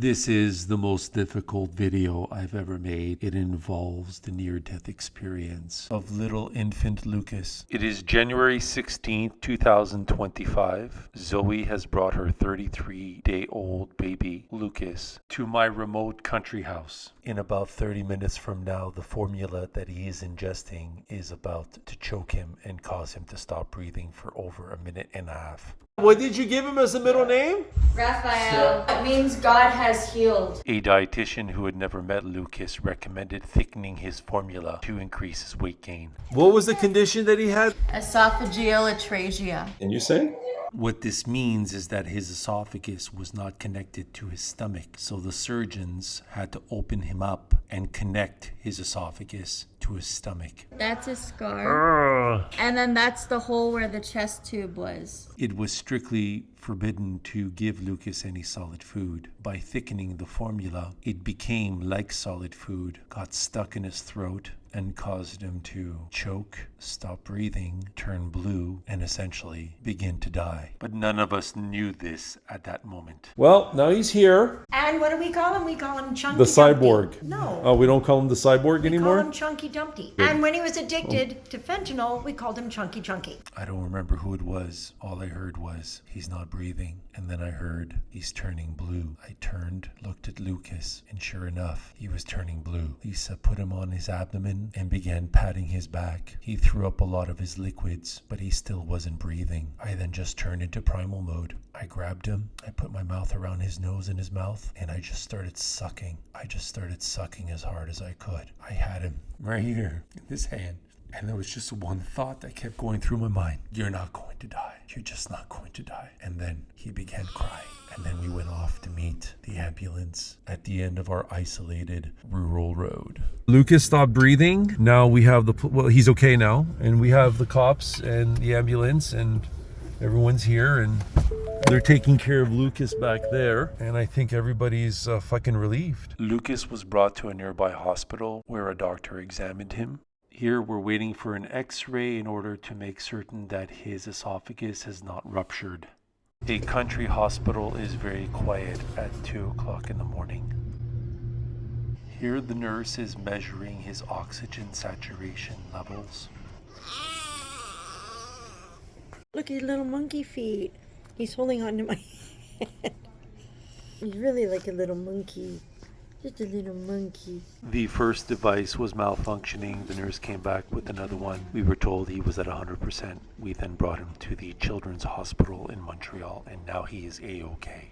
This is the most difficult video I've ever made. It involves the near-death experience of little infant Lucas. It is January 16th, 2025. Zoe has brought her 33-day-old baby, Lucas, to my remote country house. In about 30 minutes from now, the formula that he is ingesting is about to choke him and cause him to stop breathing for over a minute and a half. What did you give him as a middle name? Raphael. It means God has healed. A dietitian who had never met Lucas recommended thickening his formula to increase his weight gain. What was the condition that he had? Esophageal atresia. Can you say? What this means is that his esophagus was not connected to his stomach, so the surgeons had to open him up and connect his esophagus to his stomach. That's a scar. And then that's the hole where the chest tube was. It was strictly forbidden to give Lucas any solid food. By thickening the formula, it became like solid food, got stuck in his throat, and caused him to choke, stop breathing, turn blue, and essentially begin to die. But none of us knew this at that moment. Well, now he's here. And what do we call him? We call him Chunky The Dumpty. cyborg. No. Oh, we don't call him the cyborg anymore? We call him Chunky Dumpty. And when he was addicted to fentanyl, we called him Chunky Chunky. I don't remember who it was. All I heard was, he's not breathing. And then I heard, he's turning blue. I turned, looked at Lucas, and sure enough, he was turning blue. Lisa put him on his abdomen and began patting his back. He threw up a lot of his liquids, but he still wasn't breathing. I then just turned into primal mode. I grabbed him, I put my mouth around his nose and his mouth, and I just started sucking. I just started sucking as hard as I could. I had him right here in his hand. And there was just one thought that kept going through my mind. You're not going to die. You're just not going to die. And then he began crying. And then we went off to meet the ambulance at the end of our isolated rural road. Lucas stopped breathing. Now we have he's okay now. And we have the cops and the ambulance and everyone's here and they're taking care of Lucas back there. And I think everybody's fucking relieved. Lucas was brought to a nearby hospital where a doctor examined him. Here we're waiting for an x-ray in order to make certain that his esophagus has not ruptured. A country hospital is very quiet at 2 o'clock in the morning. Here the nurse is measuring his oxygen saturation levels. Look at his little monkey feet. He's holding on to my head. He's really like a little monkey. Just a little monkey. The first device was malfunctioning. The nurse came back with another one. We were told he was at 100%. We then brought him to the Children's Hospital in Montreal, and now he is A-OK.